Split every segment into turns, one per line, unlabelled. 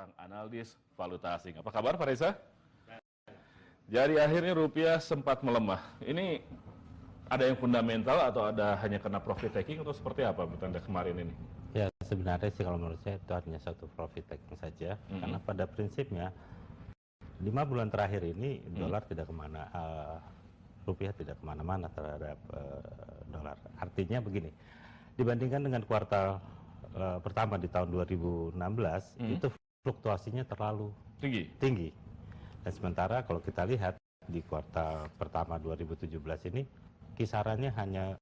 seorang analis valuta asing. Apa kabar Pak Reza? Jadi akhirnya rupiah sempat melemah. Ini ada yang fundamental atau ada hanya karena profit taking atau seperti apa menurut Anda kemarin ini?
Ya, sebenarnya sih kalau menurut saya itu hanya satu profit taking saja. Karena pada prinsipnya 5 bulan terakhir ini dolar tidak kemana, rupiah tidak kemana-mana terhadap dolar. Artinya begini, dibandingkan dengan kuartal pertama di tahun 2016 itu fluktuasinya terlalu tinggi. Dan sementara kalau kita lihat di kuartal pertama 2017 ini kisarannya hanya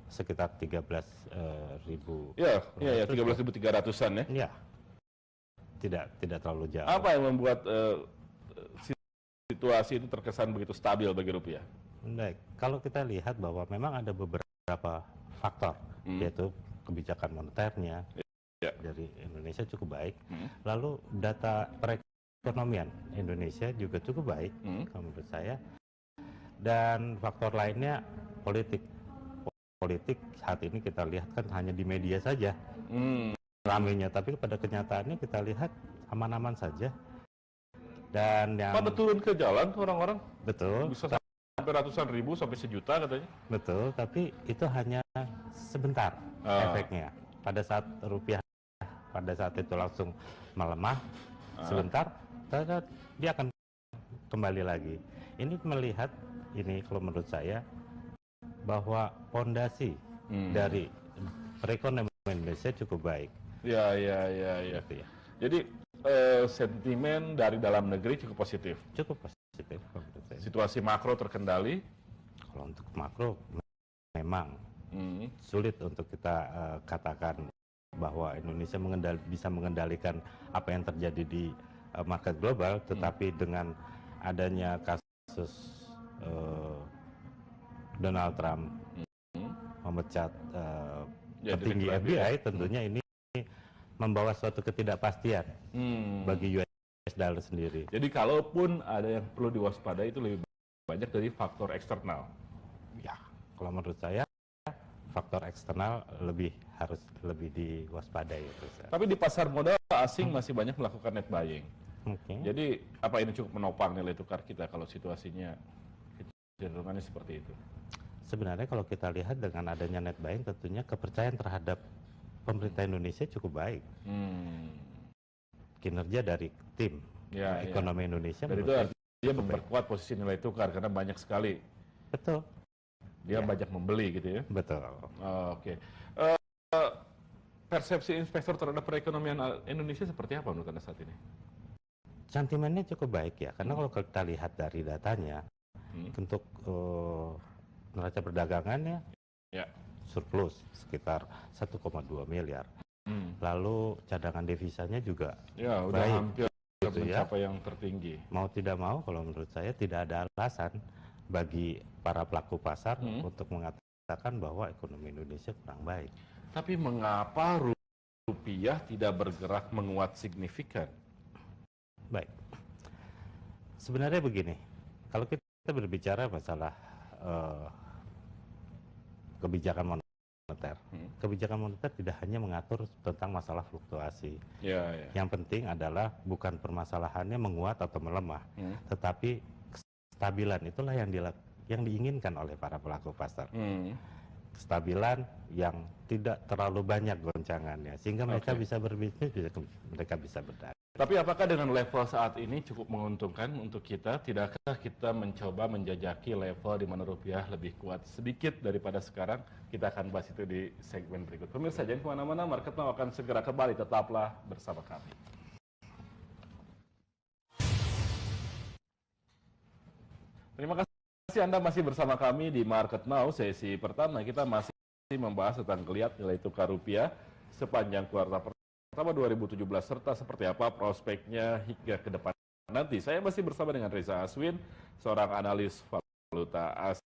sekitar 13.000.
Ya, 13.300-an ya.
Ya, tidak terlalu jauh.
Apa yang membuat situasi itu terkesan begitu stabil bagi rupiah?
Baik, kalau kita lihat bahwa memang ada beberapa faktor, yaitu kebijakan moneternya dari Indonesia cukup baik, lalu data perekonomian Indonesia juga cukup baik, kalau menurut saya, dan faktor lainnya politik saat ini kita lihat kan hanya di media saja ramainya, tapi pada kenyataannya kita lihat aman-aman saja. Dan yang
pada turun ke jalan orang-orang,
betul,
bisa sampai ratusan ribu sampai sejuta katanya.
Betul, tapi itu hanya sebentar efeknya. Pada saat rupiah pada saat itu langsung melemah sebentar, dia akan kembali lagi. Ini melihat ini kalau menurut saya bahwa fondasi dari perekonomian Indonesia cukup baik.
Ya.
Gitu ya.
Jadi sentimen dari dalam negeri cukup positif.
Cukup positif menurut saya.
Situasi makro terkendali.
Kalau untuk makro memang sulit untuk kita katakan bahwa Indonesia bisa mengendalikan apa yang terjadi di market global, tetapi dengan adanya kasus Donald Trump memecat petinggi FBI, tentunya ini membawa suatu ketidakpastian bagi US dollar sendiri.
Jadi kalaupun ada yang perlu diwaspadai itu lebih banyak dari faktor eksternal.
Ya, kalau menurut saya faktor eksternal harus lebih diwaspadai.
Tapi di pasar modal asing masih banyak melakukan net buying. Jadi apa ini cukup menopang nilai tukar kita kalau situasinya kecenderungannya seperti itu?
Sebenarnya kalau kita lihat dengan adanya net buying, tentunya kepercayaan terhadap pemerintah Indonesia cukup baik. Kinerja dari tim ekonomi Indonesia.
Dan itu artinya memperkuat posisi nilai tukar karena banyak sekali.
Betul.
Dia banyak membeli gitu ya.
Betul.
Oke. Persepsi investor terhadap perekonomian Indonesia seperti apa menurut Anda saat ini?
Sentimennya cukup baik ya, karena kalau kita lihat dari datanya, untuk neraca perdagangannya surplus sekitar 1,2 miliar. Lalu cadangan devisanya juga
udah
baik,
hampir
gitu
mencapai yang tertinggi.
Mau tidak mau, kalau menurut saya tidak ada alasan bagi para pelaku pasar untuk mengatakan bahwa ekonomi Indonesia kurang baik.
Tapi mengapa rupiah tidak bergerak menguat signifikan?
Baik, sebenarnya begini, kalau kita berbicara masalah kebijakan moneter, kebijakan moneter tidak hanya mengatur tentang masalah fluktuasi. Yang penting adalah bukan permasalahannya menguat atau melemah, tetapi kestabilan itulah yang diinginkan oleh para pelaku pasar. Kestabilan yang tidak terlalu banyak goncangannya, sehingga mereka bisa berbisnis, mereka bisa berdagang.
Tapi apakah dengan level saat ini cukup menguntungkan untuk kita? Tidakkah kita mencoba menjajaki level di mana rupiah lebih kuat sedikit daripada sekarang? Kita akan bahas itu di segmen berikut. Pemirsa, jangan kemana-mana, Market Now akan segera kembali. Tetaplah bersama kami. Terima kasih Anda masih bersama kami di Market Now. Sesi pertama kita masih membahas tentang geliat nilai tukar rupiah sepanjang kuartal pertama 2017 serta seperti apa prospeknya hingga ke depan nanti. Saya masih bersama dengan Reza Aswin, seorang analis valuta asing.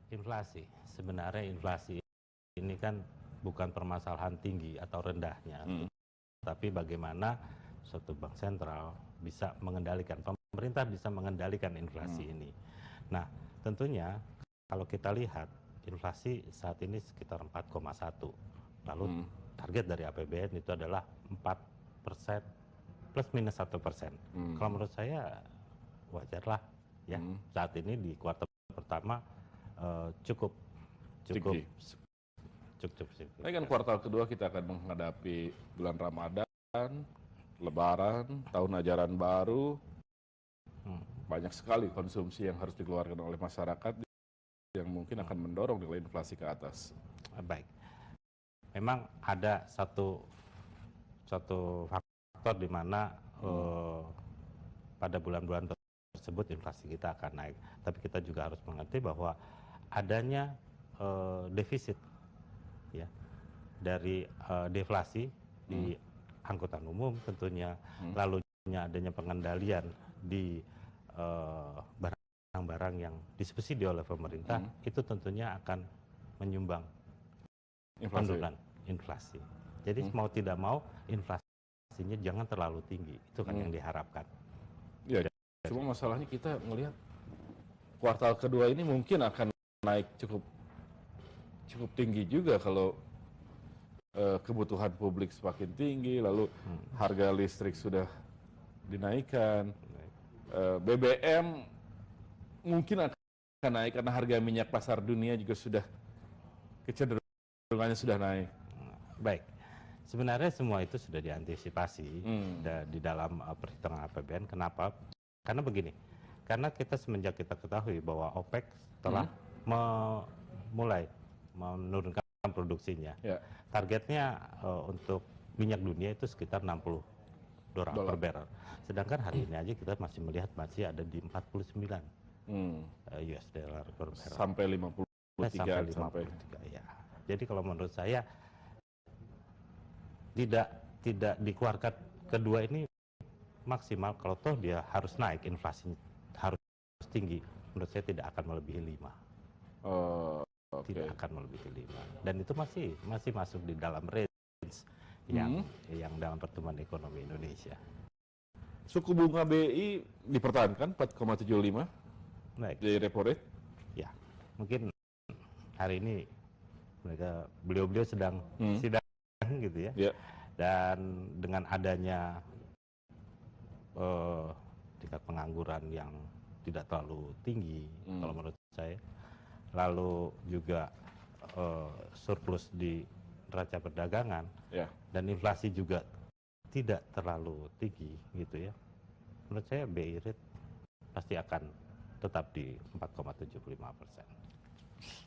Inflasi, sebenarnya inflasi ini kan bukan permasalahan tinggi atau rendahnya, tapi bagaimana suatu bank sentral bisa mengendalikan, pemerintah bisa mengendalikan inflasi ini. Nah, tentunya kalau kita lihat inflasi saat ini sekitar 4,1, lalu target dari APBN itu adalah 4% plus minus 1%. Kalau menurut saya wajarlah ya, saat ini di kuartal pertama cukup
Tinggi. Ini kan kuartal kedua kita akan menghadapi bulan Ramadan, Lebaran, tahun ajaran baru. Banyak sekali konsumsi yang harus dikeluarkan oleh masyarakat yang mungkin akan mendorong nilai inflasi ke atas.
Baik, memang ada satu faktor di mana pada bulan-bulan tersebut inflasi kita akan naik. Tapi kita juga harus mengerti bahwa adanya defisit ya dari deflasi di angkutan umum tentunya, lalu adanya pengendalian di barang-barang yang disubsidi oleh pemerintah, itu tentunya akan menyumbang penurunan inflasi. Jadi mau tidak mau inflasinya jangan terlalu tinggi, itu kan yang diharapkan.
Ya, cuma masalahnya kita melihat kuartal kedua ini mungkin akan naik cukup tinggi juga kalau kebutuhan publik semakin tinggi, lalu harga listrik sudah dinaikkan, BBM mungkin akan naik karena harga minyak pasar dunia juga sudah kecenderungannya sudah naik.
Baik, sebenarnya semua itu sudah diantisipasi di dalam perhitungan APBN. Kenapa? Karena begini, karena kita semenjak kita ketahui bahwa OPEC telah mulai menurunkan produksinya. Targetnya untuk minyak dunia itu sekitar $60 per barrel. Sedangkan hari ini aja kita masih melihat masih ada di 49 US dollar per barrel.
Sampai 53.
Sampai 53 ya. Jadi kalau menurut saya tidak dikeluarkan kedua ini maksimal, kalau toh dia harus naik, inflasinya harus tinggi, menurut saya tidak akan melebihi 5. Tidak akan melebihi 5. Dan itu masih masuk di dalam range yang dalam pertumbuhan ekonomi Indonesia.
Suku bunga BI dipertahankan 4,75 di repo rate.
Ya, mungkin hari ini beliau sedang sidang gitu ya. Dan dengan adanya tingkat pengangguran yang tidak terlalu tinggi kalau menurut saya, lalu juga surplus di neraca perdagangan, dan inflasi juga tidak terlalu tinggi gitu ya, menurut saya BI rate pasti akan tetap di 4,75%.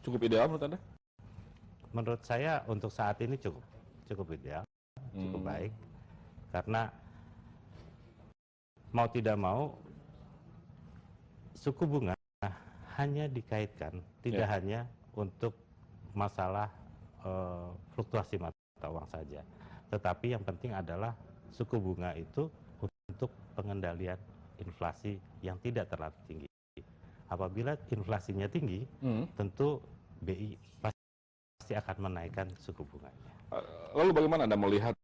Cukup ideal menurut Anda?
Menurut saya untuk saat ini cukup ideal, cukup baik, karena mau tidak mau suku bunga hanya dikaitkan, tidak hanya untuk masalah fluktuasi mata uang saja, tetapi yang penting adalah suku bunga itu untuk pengendalian inflasi yang tidak terlalu tinggi. Apabila inflasinya tinggi, tentu BI pasti akan menaikkan suku bunganya.
Lalu bagaimana Anda melihat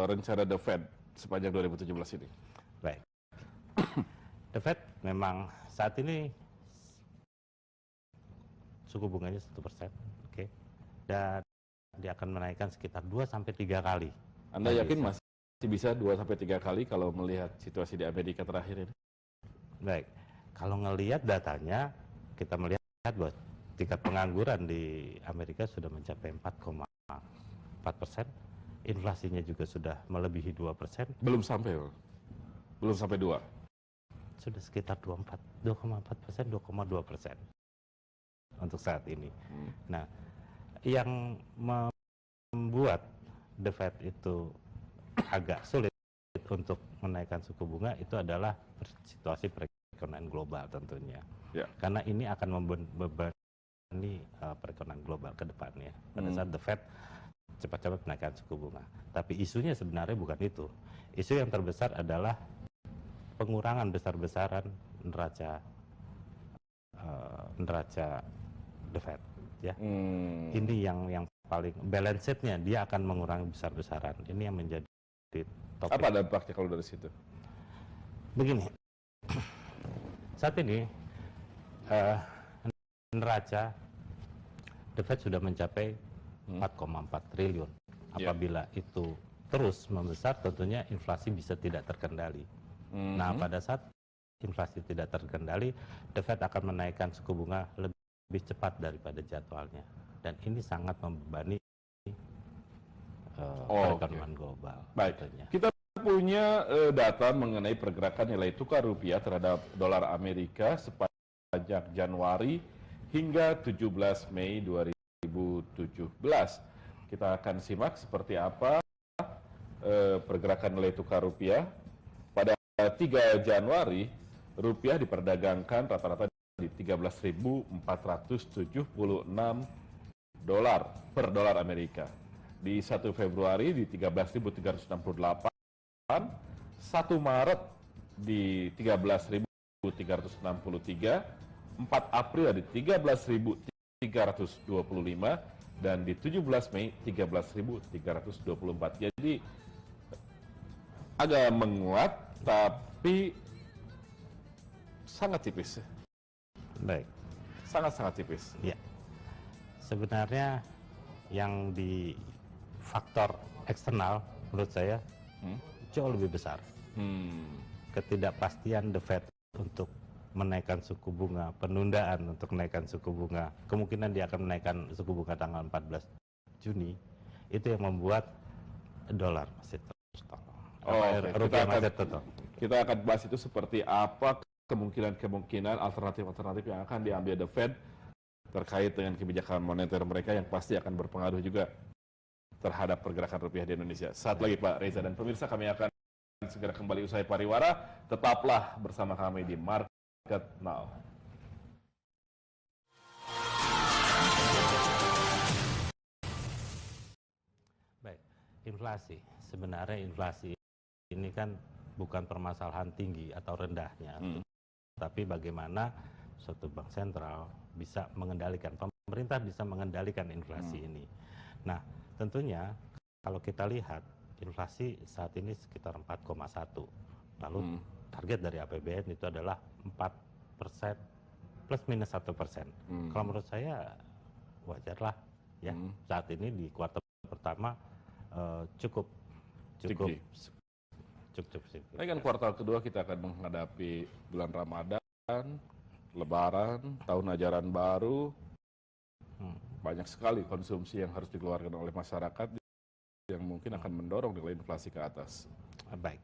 rencana The Fed sepanjang 2017 ini?
Baik, The Fed memang saat ini suku bunganya 1%, oke, dan dia akan menaikkan sekitar 2-3 kali.
Anda yakin masih bisa 2-3 kali kalau melihat situasi di Amerika terakhir ini?
Baik, kalau ngelihat datanya, kita melihat bahwa tingkat pengangguran di Amerika sudah mencapai 4,4%, inflasinya juga sudah melebihi 2%.
Belum sampai 2.
Sudah sekitar 2,4%, 2,2% untuk saat ini. Nah, yang membuat The Fed itu agak sulit untuk menaikkan suku bunga itu adalah situasi perekonomian global tentunya. Karena ini akan membebani perekonomian global ke depannya pada saat The Fed cepat-cepat menaikkan suku bunga. Tapi isunya sebenarnya bukan itu. Isu yang terbesar adalah pengurangan besar-besaran neraca The Fed, ya. Ini yang paling balance sheet-nya dia akan mengurangi besar-besaran. Ini yang menjadi topik.
Apa dampaknya kalau dari situ?
Begini, saat ini neraca The Fed sudah mencapai 4,4 triliun. Apabila itu terus membesar, tentunya inflasi bisa tidak terkendali. Nah, pada saat inflasi tidak terkendali, The Fed akan menaikkan suku bunga lebih cepat daripada jadwalnya. Dan ini sangat membebani perekonomian global.
Baik,
tentunya.
kita punya data mengenai pergerakan nilai tukar rupiah terhadap dolar Amerika sepanjang Januari hingga 17 Mei 2017. Kita akan simak seperti apa pergerakan nilai tukar rupiah. Pada 3 Januari, rupiah diperdagangkan rata-rata di 13.476 dolar per dolar Amerika. Di 1 Februari di 13.368, 1 Maret di 13.363, 4 April di 13.325, dan di 17 Mei 13.324. Jadi agak menguat, tapi sangat tipis.
Baik.
Sangat-sangat tipis.
Ya. Sebenarnya yang di faktor eksternal menurut saya jauh lebih besar. Ketidakpastian The Fed untuk menaikkan suku bunga, penundaan untuk menaikkan suku bunga, kemungkinan dia akan menaikkan suku bunga tanggal 14 Juni, itu yang membuat dolar masih terus rupiah masih terus.
Kita akan bahas itu seperti apa kemungkinan alternatif yang akan diambil The Fed terkait dengan kebijakan moneter mereka yang pasti akan berpengaruh juga terhadap pergerakan rupiah di Indonesia. Saat lagi Pak Reza dan pemirsa, kami akan segera kembali usai pariwara. Tetaplah bersama kami di Market Now.
Baik, inflasi. Sebenarnya inflasi ini kan bukan permasalahan tinggi atau rendahnya, tapi bagaimana suatu bank sentral bisa mengendalikan, pemerintah bisa mengendalikan inflasi ini. Nah, tentunya kalau kita lihat inflasi saat ini sekitar 4,1. Lalu target dari APBN itu adalah 4% plus minus 1%. Kalau menurut saya wajarlah ya. Saat ini di kuartal pertama cukup
Tinggi. Ini kan kuartal kedua kita akan menghadapi bulan Ramadan, Lebaran, tahun ajaran baru. Banyak sekali konsumsi yang harus dikeluarkan oleh masyarakat yang mungkin akan mendorong nilai inflasi ke atas.
Baik.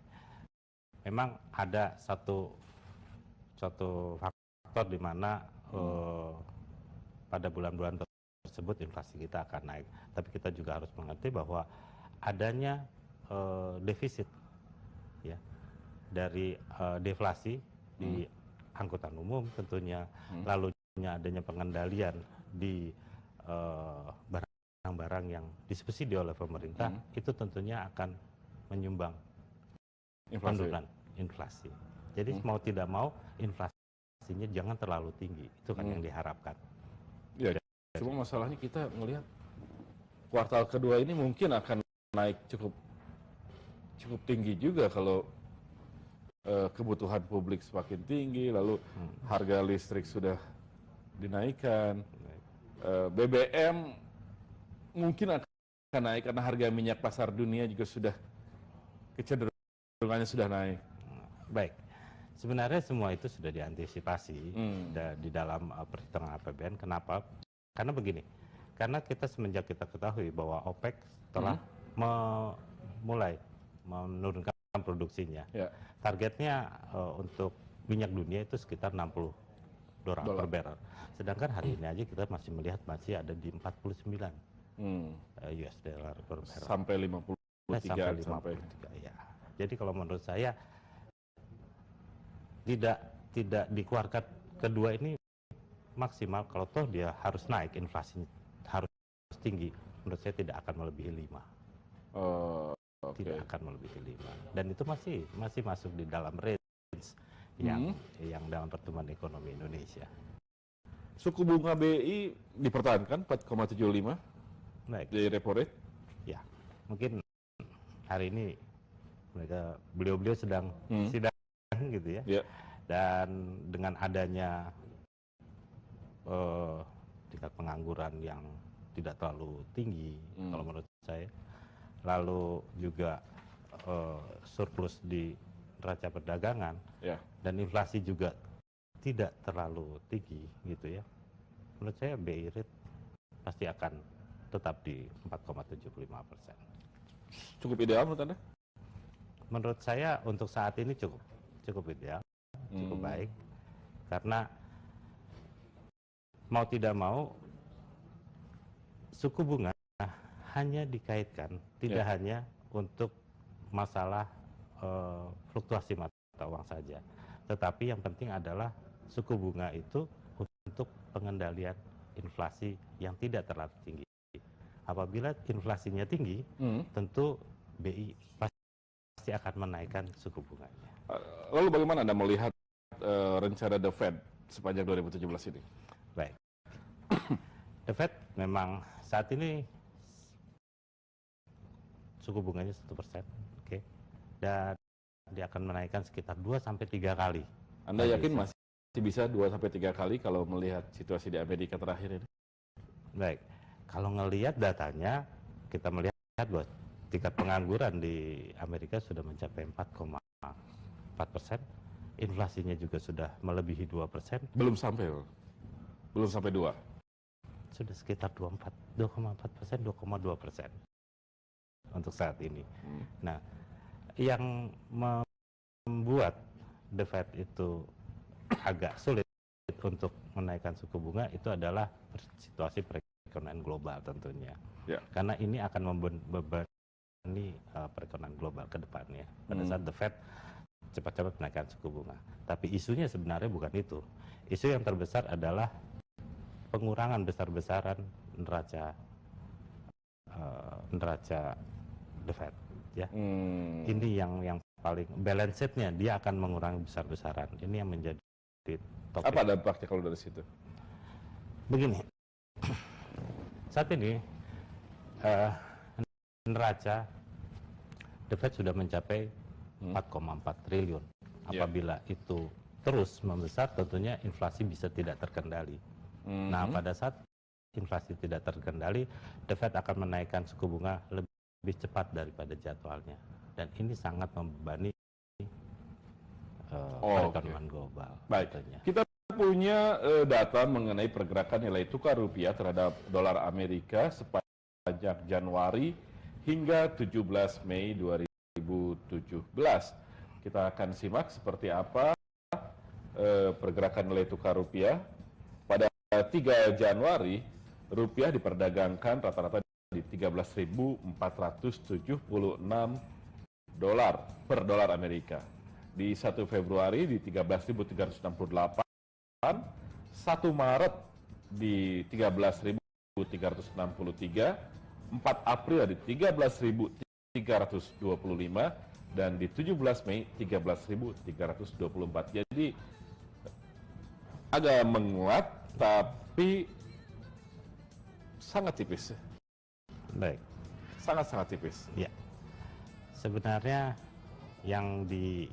Memang ada satu faktor di mana pada bulan-bulan tersebut inflasi kita akan naik. Tapi kita juga harus mengerti bahwa adanya defisit ya dari deflasi di angkutan umum tentunya, lalu adanya pengendalian di barang-barang yang disubsidi oleh pemerintah, itu tentunya akan menyumbang penurunan inflasi. Jadi mau tidak mau inflasinya jangan terlalu tinggi, itu kan yang diharapkan.
Ya, cuma masalahnya kita melihat kuartal kedua ini mungkin akan naik cukup tinggi juga kalau kebutuhan publik semakin tinggi, lalu harga listrik sudah dinaikkan, BBM mungkin akan naik karena harga minyak pasar dunia juga sudah kecenderungannya sudah naik.
Baik, sebenarnya semua itu sudah diantisipasi di dalam perhitungan APBN. Kenapa? Karena begini, karena semenjak kita ketahui bahwa OPEC telah mulai menurunkan produksinya. Targetnya untuk minyak dunia itu sekitar $60 per barrel. Sedangkan hari ini aja kita masih melihat masih ada di 49 US dollar per barrel.
Sampai 53.
Sampai 53 ya. Jadi kalau menurut saya tidak di kuartal kedua ini maksimal, kalau toh dia harus naik, inflasinya harus tinggi, menurut saya tidak akan melebihi 5. Tidak akan melebihi 5. Dan itu masih masuk di dalam range yang dalam pertumbuhan ekonomi Indonesia.
Suku bunga BI dipertahankan 4,75
Baik,
di repo rate.
ya mungkin hari ini beliau sedang sidang gitu ya.
Ya.
Dan dengan adanya tingkat pengangguran yang tidak terlalu tinggi kalau menurut saya, lalu juga surplus di neraca perdagangan, dan inflasi juga tidak terlalu tinggi gitu ya. Menurut saya BI rate pasti akan tetap di 4,75%.
Cukup ideal menurut Anda?
Menurut saya untuk saat ini cukup ideal, cukup baik, karena mau tidak mau suku bunga hanya dikaitkan tidak hanya untuk masalah fluktuasi mata uang saja, tetapi yang penting adalah suku bunga itu untuk pengendalian inflasi yang tidak terlalu tinggi. Apabila inflasinya tinggi, tentu BI pasti akan menaikkan suku bunganya.
Lalu bagaimana Anda melihat rencana The Fed sepanjang 2017 ini?
Baik, The Fed memang saat ini suku bunganya 1%, oke, dan dia akan menaikkan sekitar 2-3 kali.
Anda yakin masih bisa 2-3 kali kalau melihat situasi di Amerika terakhir ini?
Baik, kalau ngelihat datanya, kita melihat bahwa tingkat pengangguran di Amerika sudah mencapai 4,4%, inflasinya juga sudah melebihi 2%.
Belum sampai 2.
Sudah sekitar 2,4%, 2,2% untuk saat ini. Nah, yang membuat The Fed itu agak sulit untuk menaikkan suku bunga itu adalah situasi perekonomian global tentunya. Karena ini akan membebani perekonomian global ke depannya pada saat The Fed cepat-cepat menaikkan suku bunga. Tapi isunya sebenarnya bukan itu. Isu yang terbesar adalah pengurangan besar-besaran neraca The Fed. Ya. Ini yang paling balance sheet-nya dia akan mengurangi besar-besaran. Ini yang menjadi topik.
Apa dampaknya kalau dari situ?
Begini, saat ini neraca The Fed sudah mencapai 4,4 triliun. Apabila itu terus membesar, tentunya inflasi bisa tidak terkendali. Nah, pada saat inflasi tidak terkendali, The Fed akan menaikkan suku bunga lebih cepat daripada jadwalnya. Dan ini sangat membebani perekonomian global.
Baik,
tentunya.
kita punya data mengenai pergerakan nilai tukar rupiah terhadap dolar Amerika sepanjang Januari hingga 17 Mei 2017. Kita akan simak seperti apa pergerakan nilai tukar rupiah. Pada 3 Januari, rupiah diperdagangkan rata-rata di 13.476 dolar per dolar Amerika. Di 1 Februari di 13.368, 1 Maret di 13.363, 4 April di 13.325, dan di 17 Mei 13.324. Jadi agak menguat, tapi sangat tipis.
Baik.
Sangat-sangat tipis.
Ya. Sebenarnya yang di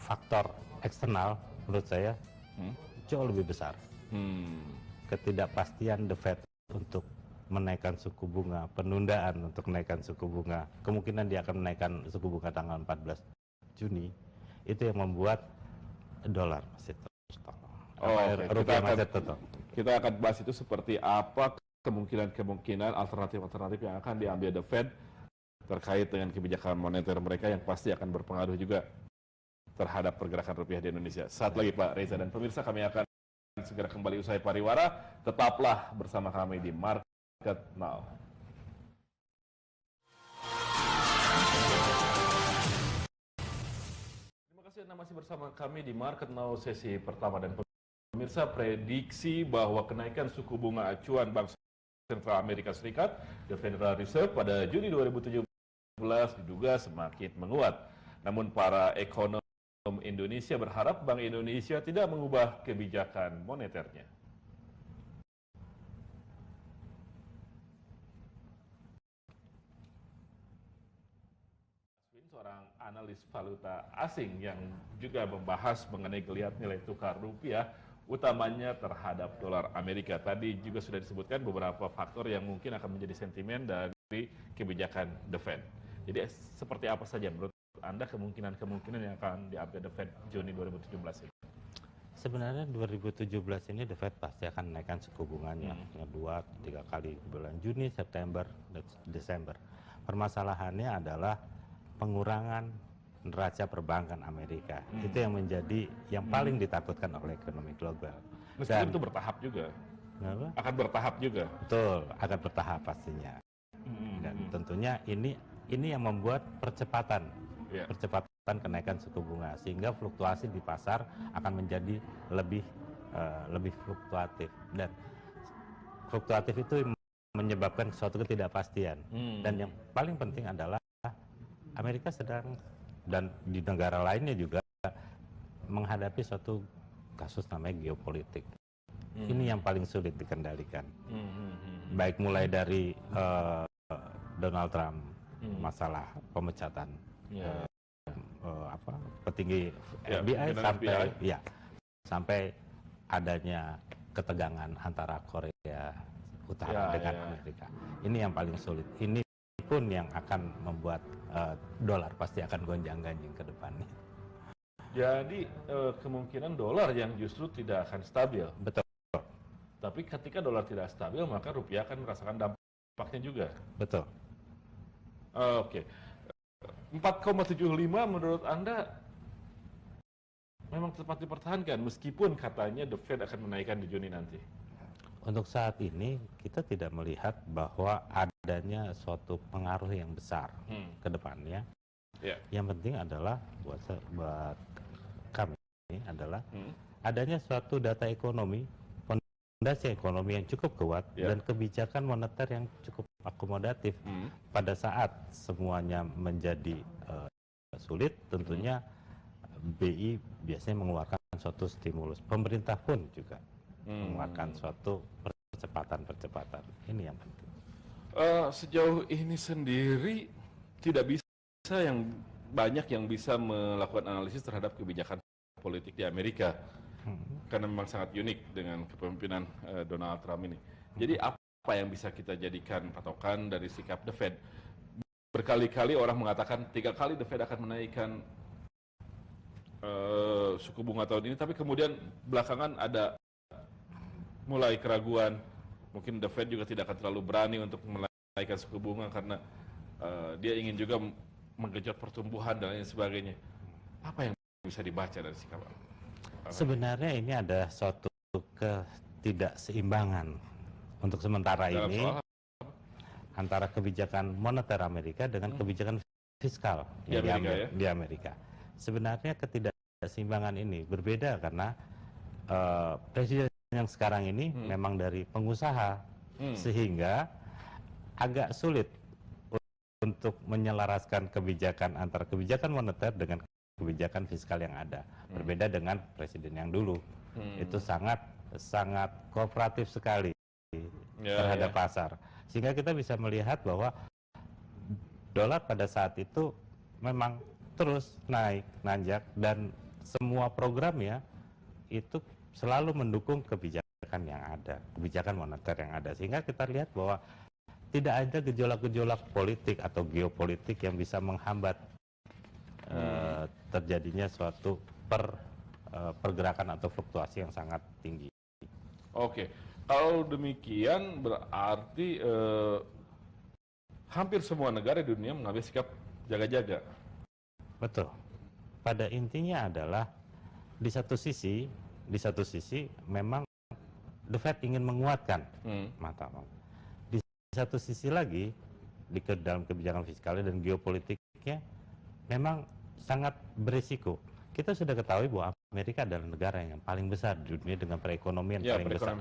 faktor eksternal menurut saya jauh lebih besar. Ketidakpastian The Fed untuk menaikkan suku bunga, penundaan untuk menaikkan suku bunga, kemungkinan dia akan menaikkan suku bunga tanggal 14 Juni, itu yang membuat dolar masih terus rupiah masih tetap.
Kita akan bahas itu seperti apa kemungkinan alternatif yang akan diambil The Fed terkait dengan kebijakan moneter mereka yang pasti akan berpengaruh juga terhadap pergerakan rupiah di Indonesia. Saat lagi Pak Reza dan pemirsa, kami akan segera kembali usai pariwara. Tetaplah bersama kami di Market Now. Terima kasih Anda masih bersama kami di Market Now sesi pertama, dan pemirsa, prediksi bahwa kenaikan suku bunga acuan Bank Sentral Amerika Serikat, The Federal Reserve, pada Juni 2017 diduga semakin menguat. Namun para ekonom Indonesia berharap Bank Indonesia tidak mengubah kebijakan moneternya. analis valuta asing yang juga membahas mengenai geliat nilai tukar rupiah, utamanya terhadap dolar Amerika. Tadi juga sudah disebutkan beberapa faktor yang mungkin akan menjadi sentimen dari kebijakan The Fed. Jadi seperti apa saja menurut Anda kemungkinan yang akan diambil The Fed Juni 2017 ini?
Sebenarnya 2017 ini The Fed pasti akan menaikkan suku bunganya 2-3 kali bulan Juni, September, dan Desember. Permasalahannya adalah pengurangan neraca perbankan Amerika. Itu yang menjadi yang paling ditakutkan oleh ekonomi global.
Meskipun itu bertahap juga.
Kenapa?
Akan bertahap juga.
Betul, akan bertahap pastinya. Dan tentunya ini yang membuat percepatan kenaikan suku bunga, sehingga fluktuasi di pasar akan menjadi lebih fluktuatif, dan fluktuatif itu menyebabkan suatu ketidakpastian. Dan yang paling penting adalah Amerika sedang, dan di negara lainnya juga, menghadapi suatu kasus namanya geopolitik. Ini yang paling sulit dikendalikan. Baik mulai dari Donald Trump, masalah pemecatan petinggi FBI sampai adanya ketegangan antara Korea Utara dengan Amerika. Ini yang paling sulit. Ini pun yang akan membuat dolar pasti akan gonjang-ganjing ke depannya.
Jadi kemungkinan dolar yang justru tidak akan stabil.
Betul.
Tapi ketika dolar tidak stabil, maka rupiah akan merasakan dampaknya juga.
Betul.
Oke. 4,75 menurut Anda memang tepat dipertahankan meskipun katanya The Fed akan menaikkan di Juni nanti?
Untuk saat ini kita tidak melihat bahwa adanya suatu pengaruh yang besar ke depannya. Yang penting adalah buat kami adalah adanya suatu data ekonomi, fondasi ekonomi yang cukup kuat, dan kebijakan moneter yang cukup akomodatif. Pada saat semuanya menjadi sulit, tentunya BI biasanya mengeluarkan suatu stimulus. Pemerintah pun juga mengeluarkan suatu percepatan. Ini yang penting.
Sejauh ini sendiri tidak bisa banyak yang bisa melakukan analisis terhadap kebijakan politik di Amerika. Karena memang sangat unik dengan kepemimpinan Donald Trump ini. Jadi apa yang bisa kita jadikan patokan dari sikap The Fed? Berkali-kali orang mengatakan 3 kali The Fed akan menaikkan suku bunga tahun ini, tapi kemudian belakangan ada mulai keraguan. Mungkin The Fed juga tidak akan terlalu berani untuk menaikkan suku bunga karena dia ingin juga menggenjot pertumbuhan dan lain sebagainya. Apa yang bisa dibaca dari sikap?
Sebenarnya ini ada suatu ketidakseimbangan untuk sementara ini antara kebijakan moneter Amerika dengan kebijakan fiskal di Amerika. Sebenarnya ketidakseimbangan ini berbeda karena presiden yang sekarang ini memang dari pengusaha, sehingga agak sulit untuk menyelaraskan kebijakan antara kebijakan moneter dengan kebijakan fiskal yang ada. Berbeda dengan presiden yang dulu. Itu sangat kooperatif sekali terhadap pasar. Sehingga kita bisa melihat bahwa dolar pada saat itu memang terus naik, nanjak, dan semua programnya itu selalu mendukung kebijakan yang ada, kebijakan moneter yang ada. Sehingga kita lihat bahwa tidak ada gejolak-gejolak politik atau geopolitik yang bisa menghambat terjadinya suatu pergerakan atau fluktuasi yang sangat tinggi.
Oke, kalau demikian berarti hampir semua negara di dunia mengambil sikap jaga-jaga.
Betul. Pada intinya adalah di satu sisi memang The Fed ingin menguatkan mata uang. Di satu sisi lagi dalam kebijakan fiskalnya dan geopolitiknya memang sangat berisiko. Kita sudah ketahui bahwa Amerika adalah negara yang paling besar di dunia dengan perekonomian paling besar.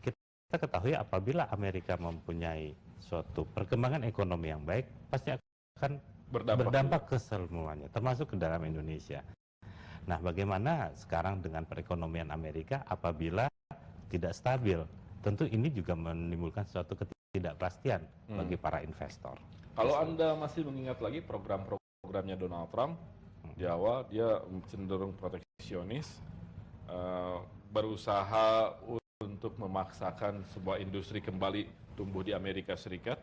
Kita ketahui apabila Amerika mempunyai suatu perkembangan ekonomi yang baik, pasti akan berdampak ke semuanya, termasuk ke dalam Indonesia. Nah, bagaimana sekarang dengan perekonomian Amerika apabila tidak stabil? Tentu ini juga menimbulkan suatu ketidakpastian bagi para investor.
Kalau Anda masih mengingat lagi program-program programnya Donald Trump. Di awal dia cenderung proteksionis, berusaha untuk memaksakan sebuah industri kembali tumbuh di Amerika Serikat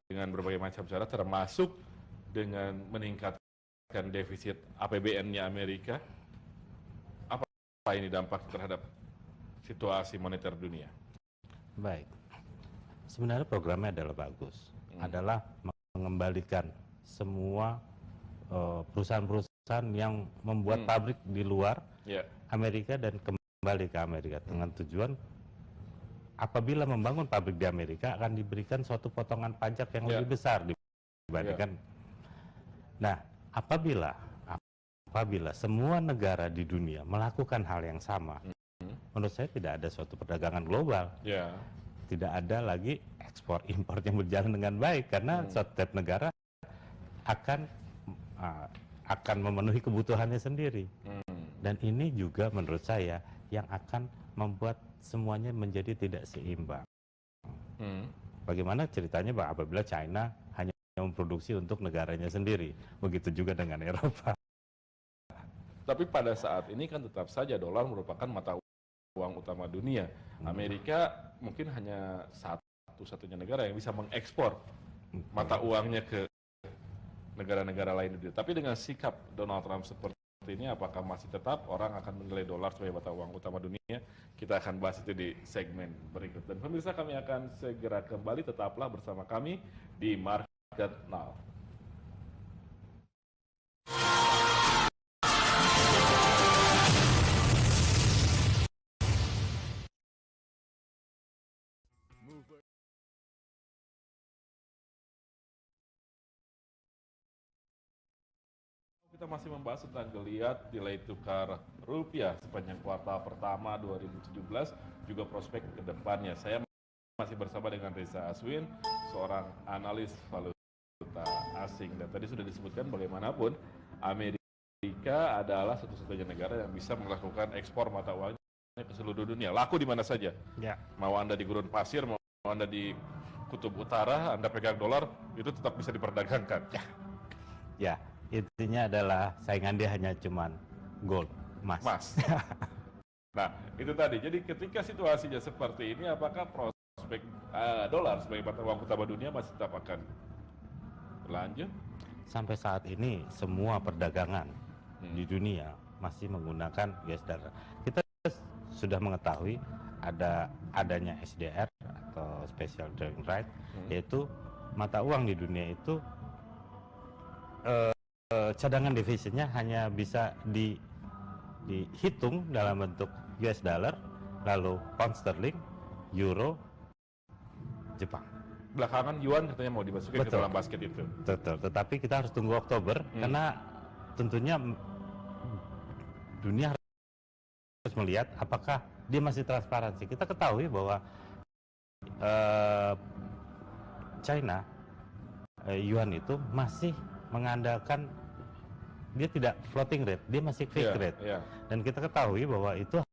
dengan berbagai macam cara, termasuk dengan meningkatkan defisit APBN-nya Amerika. Apa ini dampak terhadap situasi moneter dunia?
Baik, sebenarnya programnya adalah bagus, adalah mengembalikan semua perusahaan-perusahaan yang membuat pabrik di luar Amerika dan kembali ke Amerika dengan tujuan apabila membangun pabrik di Amerika akan diberikan suatu potongan pajak yang lebih besar dibandingkan. Nah, apabila semua negara di dunia melakukan hal yang sama, menurut saya tidak ada suatu perdagangan global. Tidak ada lagi ekspor impor yang berjalan dengan baik karena setiap negara akan memenuhi kebutuhannya sendiri. Dan ini juga menurut saya yang akan membuat semuanya menjadi tidak seimbang. Bagaimana ceritanya apabila China hanya memproduksi untuk negaranya sendiri, begitu juga dengan Eropa.
Tapi pada saat ini kan tetap saja dolar merupakan mata uang utama dunia. Amerika mungkin hanya satu-satunya negara yang bisa mengekspor mata uangnya ke negara-negara lain di dunia. Tapi dengan sikap Donald Trump seperti ini, apakah masih tetap orang akan menilai dolar sebagai mata uang utama dunia? Kita akan bahas itu di segmen berikut. Dan pemirsa, kami akan segera kembali. Tetaplah bersama kami di Market Now. Kita masih membahas tentang geliat nilai tukar rupiah sepanjang kuartal pertama 2017, juga prospek ke depannya. Saya masih bersama dengan Reza Aswin, seorang analis valuta asing. Dan tadi sudah disebutkan bagaimanapun Amerika adalah satu-satunya negara yang bisa melakukan ekspor mata uangnya ke seluruh dunia. Laku di mana saja. Mau Anda di gurun pasir, mau Anda di kutub utara, Anda pegang dolar, itu tetap bisa diperdagangkan.
Ya. Intinya adalah saingan dia hanya cuman gold, emas.
Nah, itu tadi. Jadi ketika situasinya seperti ini, apakah prospek dolar sebagai mata uang utama dunia masih tetap akan berlanjut?
Sampai saat ini semua perdagangan di dunia masih menggunakan US dollar. Kita sudah mengetahui adanya SDR atau Special Drawing Right, yaitu mata uang di dunia itu cadangan defisitnya hanya bisa dihitung dalam bentuk US dollar, lalu pound sterling, euro, Jepang.
Belakangan yuan katanya mau dimasukin ke dalam basket itu.
Betul, tetapi kita harus tunggu Oktober karena tentunya dunia harus melihat apakah dia masih transparansi. Kita ketahui bahwa China yuan itu masih mengandalkan, dia tidak floating rate, dia masih fixed rate. Dan kita ketahui bahwa itu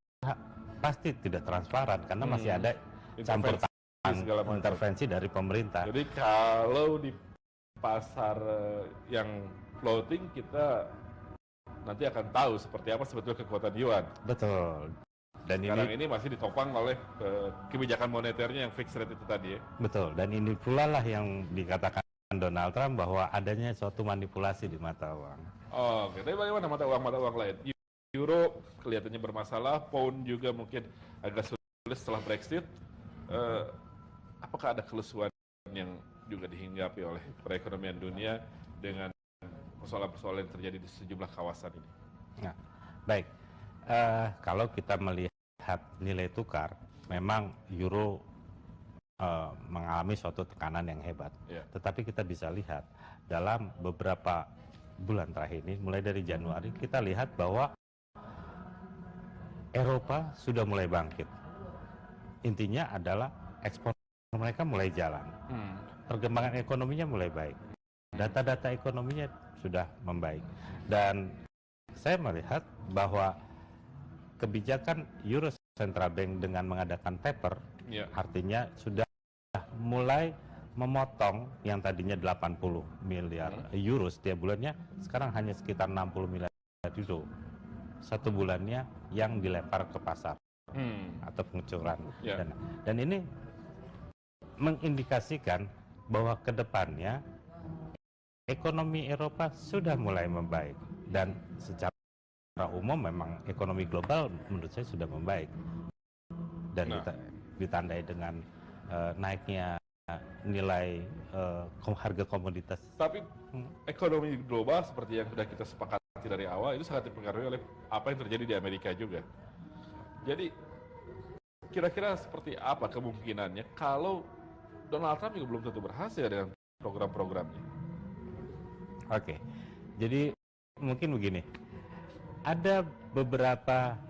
pasti tidak transparan karena masih ada campur tangan intervensi dari pemerintah.
Jadi kalau di pasar yang floating, kita nanti akan tahu seperti apa sebetulnya kekuatan yuan.
Betul. Dan
sekarang ini masih ditopang oleh kebijakan moneternya yang fixed rate itu tadi ya.
Betul. Dan ini pula lah yang dikatakan Donald Trump bahwa adanya suatu manipulasi di mata uang.
Oke, tapi bagaimana mata uang lain? Euro kelihatannya bermasalah, pound juga mungkin agak sulit setelah Brexit. Apakah ada kelesuan yang juga dihinggapi oleh perekonomian dunia dengan persoalan-persoalan yang terjadi di sejumlah kawasan ini?
Nah, baik. Kalau kita melihat nilai tukar, memang euro mengalami suatu tekanan yang hebat. Tetapi kita bisa lihat dalam beberapa bulan terakhir ini, mulai dari Januari, kita lihat bahwa Eropa sudah mulai bangkit. Intinya adalah ekspor mereka mulai jalan. Perkembangan ekonominya mulai baik. Data-data ekonominya sudah membaik. Dan saya melihat bahwa kebijakan Euro Central Bank dengan mengadakan taper, artinya sudah mulai memotong yang tadinya 80 miliar euro setiap bulannya, sekarang hanya sekitar 60 miliar euro satu bulannya yang dilempar ke pasar atau pengucuran dana. Dan ini mengindikasikan bahwa ke depannya ekonomi Eropa sudah mulai membaik, dan secara umum memang ekonomi global menurut saya sudah membaik, dan ditandai dengan naiknya nilai harga komoditas.
Tapi ekonomi global seperti yang sudah kita sepakati dari awal itu sangat dipengaruhi oleh apa yang terjadi di Amerika juga. Jadi kira-kira seperti apa kemungkinannya kalau Donald Trump juga belum tentu berhasil dengan program-programnya?
Oke, jadi mungkin begini, ada beberapa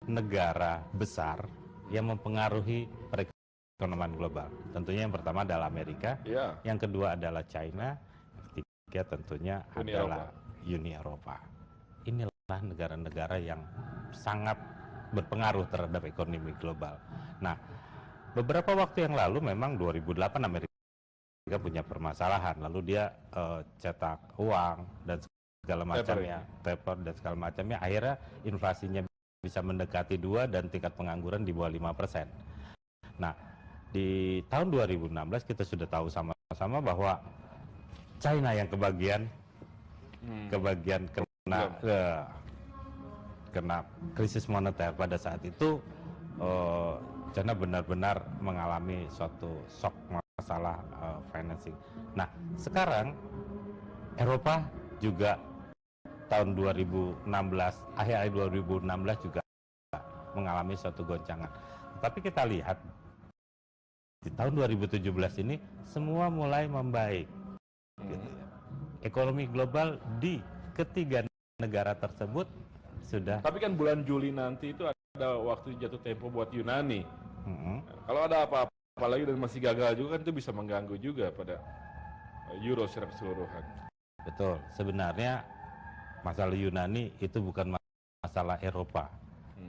negara besar yang mempengaruhi perekonomian global. Tentunya yang pertama adalah Amerika, yang kedua adalah China, yang ketiga tentunya adalah Uni Eropa. Inilah negara-negara yang sangat berpengaruh terhadap ekonomi global. Nah, beberapa waktu yang lalu memang 2008 Amerika punya permasalahan, lalu dia cetak uang dan segala macamnya, taper dan segala macamnya, akhirnya inflasinya bisa mendekati 2 dan tingkat pengangguran di bawah 5%. Nah, di tahun 2016 kita sudah tahu sama-sama bahwa China yang kebagian kena krisis moneter pada saat itu. China benar-benar mengalami suatu shock masalah financing. Nah, sekarang Eropa juga tahun 2016, akhir 2016 juga mengalami suatu goncangan. Tapi kita lihat di tahun 2017 ini semua mulai membaik. Gitu. Ekonomi global di ketiga negara tersebut sudah.
Tapi kan bulan Juli nanti itu ada waktu jatuh tempo buat Yunani. Kalau ada apa-apa lagi dan masih gagal juga kan itu bisa mengganggu juga pada euro secara keseluruhan.
Betul, sebenarnya masalah Yunani itu bukan masalah Eropa.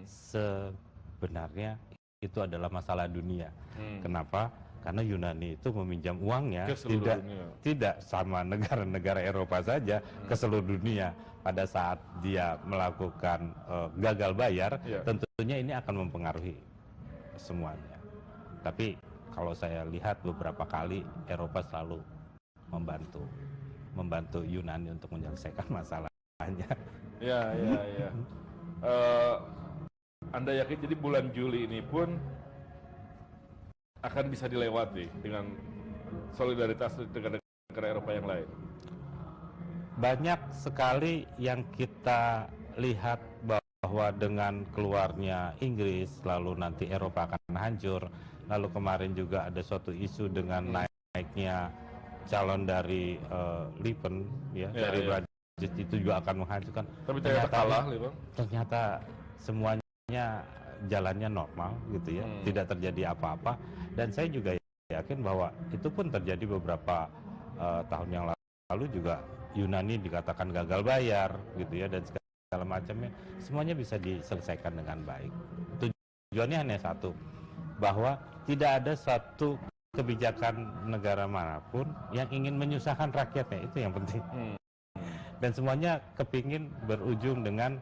Sebenarnya itu adalah masalah dunia. Kenapa? Karena Yunani itu meminjam uangnya tidak sama negara-negara Eropa saja, ke seluruh dunia. Pada saat dia melakukan gagal bayar, tentunya ini akan mempengaruhi semuanya. Tapi kalau saya lihat beberapa kali Eropa selalu membantu Yunani untuk menyelesaikan masalahnya.
Ya. Anda yakin jadi bulan Juli ini pun akan bisa dilewati dengan solidaritas dengan negara Eropa yang lain?
Banyak sekali yang kita lihat bahwa dengan keluarnya Inggris, lalu nanti Eropa akan hancur. Lalu kemarin juga ada suatu isu dengan naiknya calon dari Le Pen, dari Prancis, itu juga akan menghancurkan.
Tapi ternyata kalah,
ternyata semuanya jalannya normal gitu ya, tidak terjadi apa-apa. Dan saya juga yakin bahwa itu pun terjadi beberapa tahun yang lalu juga. Yunani dikatakan gagal bayar gitu ya, dan segala macamnya, semuanya bisa diselesaikan dengan baik. Tujuannya hanya satu, bahwa tidak ada suatu kebijakan negara manapun yang ingin menyusahkan rakyatnya, itu yang penting. Dan semuanya kepingin berujung dengan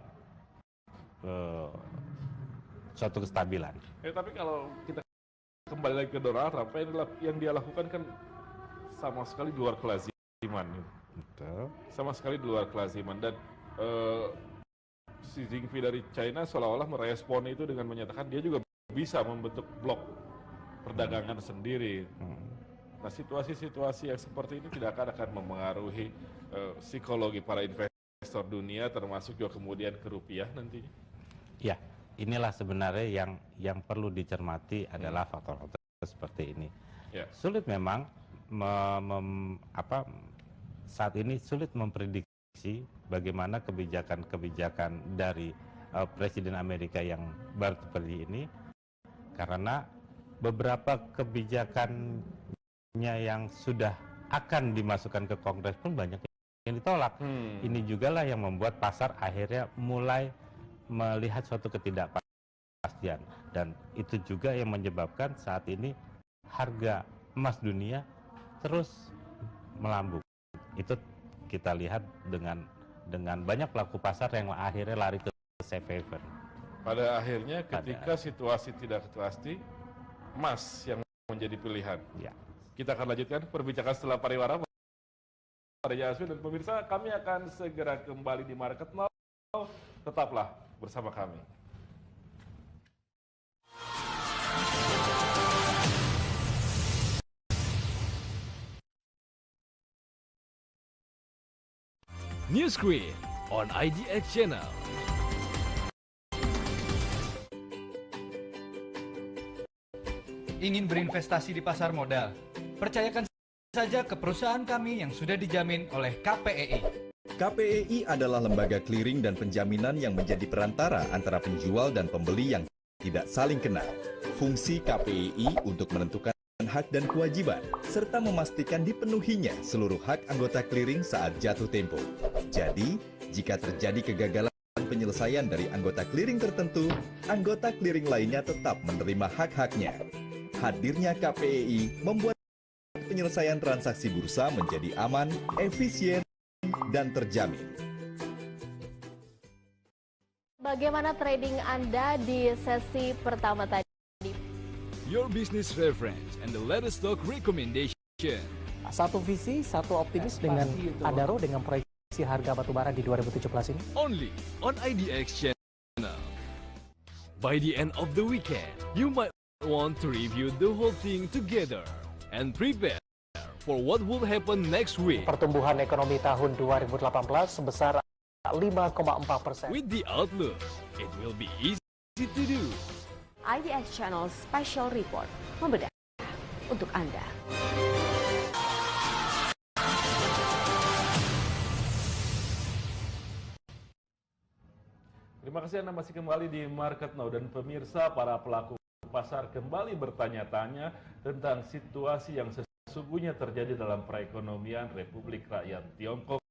suatu kestabilan.
Tapi kalau kita kembali lagi ke Donald Trump, yang dia lakukan kan sama sekali di luar kelaziman.
Betul.
Sama sekali di luar kelaziman, dan Xi Jinping dari China seolah-olah merespon itu dengan menyatakan dia juga bisa membentuk blok perdagangan sendiri. Nah, situasi-situasi yang seperti ini tidak akan mempengaruhi psikologi para investor dunia, termasuk juga kemudian ke rupiah nantinya?
Ya, inilah sebenarnya yang perlu dicermati adalah faktor-faktor seperti ini. Sulit memang saat ini sulit memprediksi bagaimana kebijakan-kebijakan dari Presiden Amerika yang baru seperti ini, karena beberapa kebijakannya yang sudah akan dimasukkan ke Kongres pun banyak yang ditolak. Ini juga lah yang membuat pasar akhirnya mulai melihat suatu ketidakpastian, dan itu juga yang menyebabkan saat ini harga emas dunia terus melambung. Itu kita lihat dengan banyak pelaku pasar yang akhirnya lari ke safe haven.
Pada akhirnya ketika situasi tidak pasti, emas yang menjadi pilihan.
Ya.
Kita akan lanjutkan perbincangan setelah pariwara. Raja Aswin dan pemirsa, kami akan segera kembali di Market Now. Tetaplah bersama kami.
New Screen on IDX Channel.
Ingin berinvestasi di pasar modal? Percayakan saja ke perusahaan kami yang sudah dijamin oleh KPEI.
KPEI adalah lembaga clearing dan penjaminan yang menjadi perantara antara penjual dan pembeli yang tidak saling kenal. Fungsi KPEI untuk menentukan hak dan kewajiban, serta memastikan dipenuhinya seluruh hak anggota clearing saat jatuh tempo. Jadi, jika terjadi kegagalan penyelesaian dari anggota clearing tertentu, anggota clearing lainnya tetap menerima hak-haknya. Hadirnya KPEI membuat penyelesaian transaksi bursa menjadi aman, efisien, dan terjamin.
Bagaimana trading Anda di sesi pertama tadi?
Your business reference and the latest stock recommendation.
Satu visi, satu optimis dengan Adaro dengan proyeksi harga batubara di 2017 ini.
Only on IDX Channel. By the end of the weekend, you might want to review the whole thing together and prepare for what will happen next week.
Pertumbuhan ekonomi tahun 2018 sebesar 5,4%.
With the outlook, it will be easy to do.
IDX Channel Special Report membedah untuk Anda.
Terima kasih Anda masih kembali di Market Now, dan pemirsa, para pelaku pasar kembali bertanya-tanya tentang situasi yang sesungguhnya terjadi dalam perekonomian Republik Rakyat Tiongkok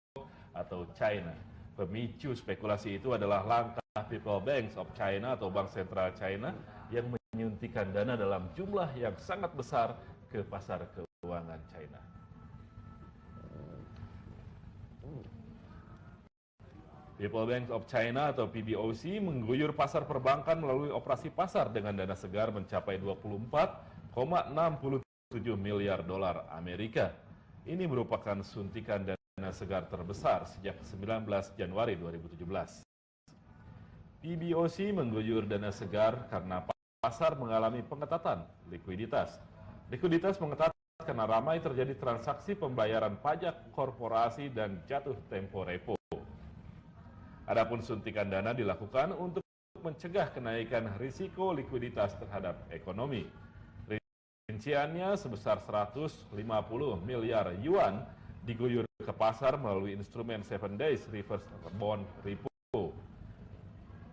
atau China. Pemicu spekulasi itu adalah langkah People Bank of China atau Bank Sentral China yang menyuntikkan dana dalam jumlah yang sangat besar ke pasar keuangan China. People Bank of China atau PBOC mengguyur pasar perbankan melalui operasi pasar dengan dana segar mencapai 24,67 miliar dolar Amerika. Ini merupakan suntikan dana segar terbesar sejak 19 Januari 2017. PBOC mengguyur dana segar karena pasar mengalami pengetatan likuiditas. Likuiditas mengetat karena ramai terjadi transaksi pembayaran pajak korporasi dan jatuh tempo repo. Adapun suntikan dana dilakukan untuk mencegah kenaikan risiko likuiditas terhadap ekonomi. Rinciannya sebesar 150 miliar yuan diguyur ke pasar melalui instrumen 7 Days Reverse Bond Repo.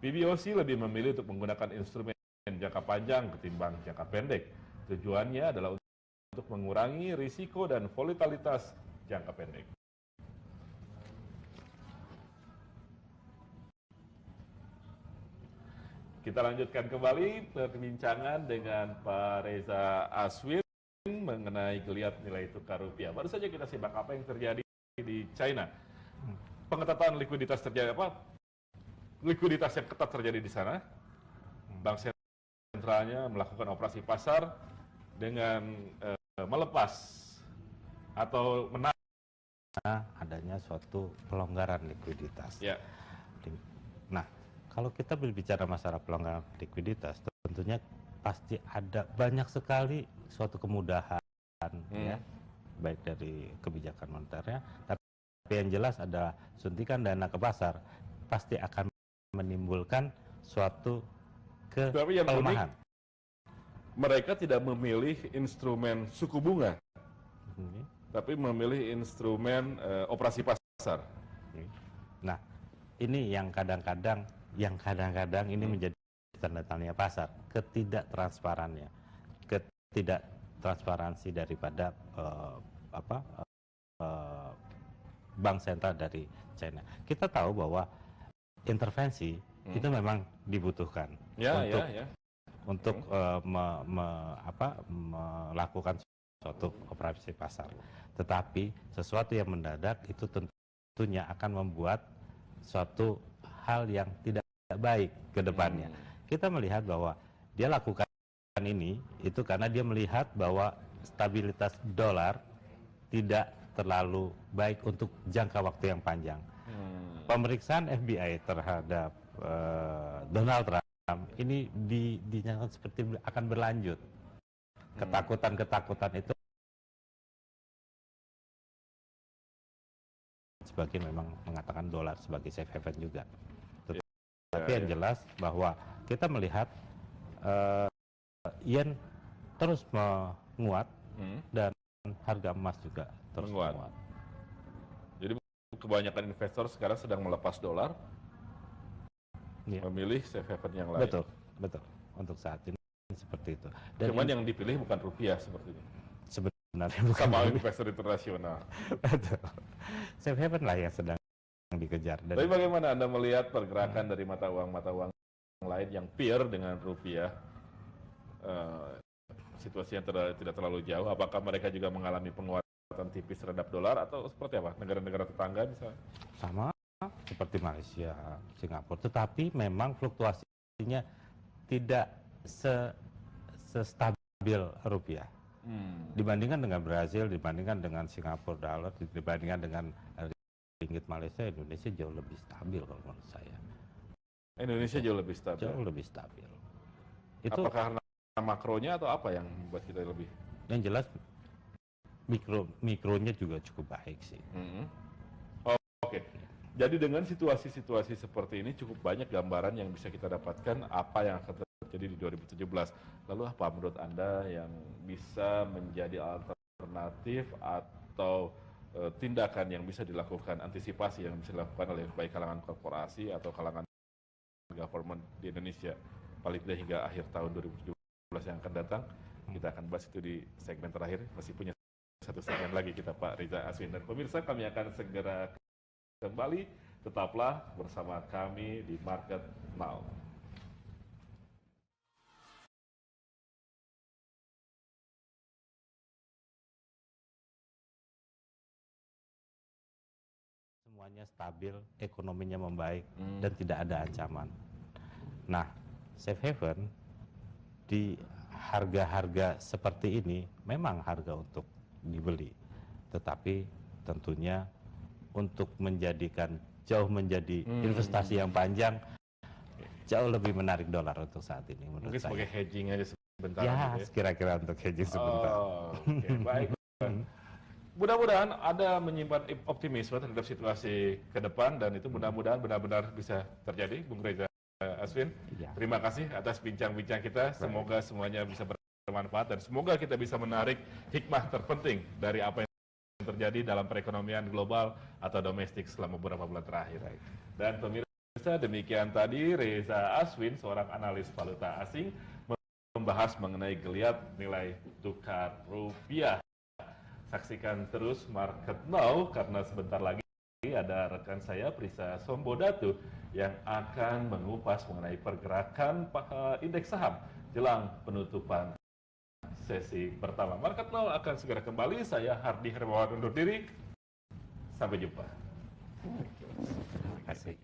PBOC lebih memilih untuk menggunakan instrumen jangka panjang ketimbang jangka pendek. Tujuannya adalah untuk mengurangi risiko dan volatilitas jangka pendek. Kita lanjutkan kembali perbincangan dengan Pak Reza Aswin mengenai geliat nilai tukar rupiah. Baru saja kita simak apa yang terjadi di China. Pengetatan likuiditas terjadi apa? Likuiditas yang ketat terjadi di sana. Bank sentralnya melakukan operasi pasar dengan melepas atau menahan
adanya suatu pelonggaran likuiditas.
Ya.
Nah, kalau kita berbicara masalah pelonggaran likuiditas, tentunya pasti ada banyak sekali suatu kemudahan, ya, baik dari kebijakan moneternya, tapi yang jelas ada suntikan dana ke pasar, pasti akan menimbulkan suatu kelemahan.
Mereka tidak memilih instrumen suku bunga, tapi memilih instrumen operasi pasar.
Nah, ini yang kadang-kadang ini menjadi tanda tanya pasar, ketidaktransparansi daripada bank sentral dari China. Kita tahu bahwa intervensi itu memang dibutuhkan untuk melakukan suatu operasi pasar. Tetapi sesuatu yang mendadak itu tentunya akan membuat suatu hal yang tidak baik ke depannya. Kita melihat bahwa dia lakukan ini itu karena dia melihat bahwa stabilitas dolar tidak terlalu baik untuk jangka waktu yang panjang. Pemeriksaan FBI terhadap Donald Trump ini dinyatakan seperti akan berlanjut. Ketakutan-ketakutan itu sebagian memang mengatakan dolar sebagai safe haven juga. Tapi yang jelas bahwa kita melihat yen terus menguat dan harga emas juga terus menguat.
Jadi kebanyakan investor sekarang sedang melepas dolar, memilih safe haven yang lain.
Betul. Untuk saat ini seperti itu. Dan
cuman yang dipilih bukan rupiah seperti itu.
Sebenarnya bukan
sama investor internasional.
Betul. Safe haven lah yang sedang dikejar.
Tapi bagaimana Anda melihat pergerakan dari mata uang lain yang peer dengan rupiah? Situasinya tidak terlalu jauh. Apakah mereka juga mengalami penguatan tipis terhadap dolar atau seperti apa? Negara-negara tetangga misalnya?
Sama seperti Malaysia, Singapura. Tetapi memang fluktuasinya tidak sestabil rupiah. Dibandingkan dengan Brazil, dibandingkan dengan Singapura dollar, dibandingkan dengan ringgit Malaysia, Indonesia jauh lebih stabil kalau menurut saya.
Indonesia jauh lebih stabil.
Jauh lebih stabil.
Itu apakah karena makronya atau apa yang membuat kita lebih?
Yang jelas mikronya juga cukup baik sih.
Oke. Jadi dengan situasi-situasi seperti ini cukup banyak gambaran yang bisa kita dapatkan apa yang akan terjadi di 2017. Lalu apa menurut Anda yang bisa menjadi alternatif atau tindakan yang bisa dilakukan, antisipasi yang bisa dilakukan oleh baik kalangan korporasi atau kalangan government di Indonesia paling tidak hingga akhir tahun 2017 yang akan datang? Kita akan bahas itu di segmen terakhir. Masih punya satu segmen lagi kita Pak Reza Aswin. Dan pemirsa, kami akan segera kembali. Tetaplah bersama kami di Market Now.
Semuanya stabil, ekonominya membaik, dan tidak ada ancaman. Nah, safe haven di harga-harga seperti ini memang harga untuk dibeli, tetapi tentunya untuk menjadikan menjadi investasi yang panjang jauh lebih menarik dolar untuk saat ini menurut
mungkin
saya.
Sebagai hedging aja sebentar.
Ya,
gitu ya.
kira-kira untuk hedging sebentar.
Oke, baik. Mudah-mudahan Anda menyimpan optimisme terhadap situasi ke depan dan itu mudah-mudahan benar-benar bisa terjadi, Bung Reza Aswin.
Ya.
Terima kasih atas bincang-bincang kita. Semoga semuanya bisa bermanfaat dan semoga kita bisa menarik hikmah terpenting dari apa yang terjadi dalam perekonomian global atau domestik selama beberapa bulan terakhir. Dan pemirsa, demikian tadi Reza Aswin, seorang analis valuta asing, membahas mengenai geliat nilai tukar rupiah. Saksikan terus Market Now karena sebentar lagi ada rekan saya Prisa Sombodatu yang akan mengupas mengenai pergerakan indeks saham jelang penutupan sesi pertama. Market Now akan segera kembali. Saya Hardi Hermawan undur diri. Sampai jumpa.
Terima kasih.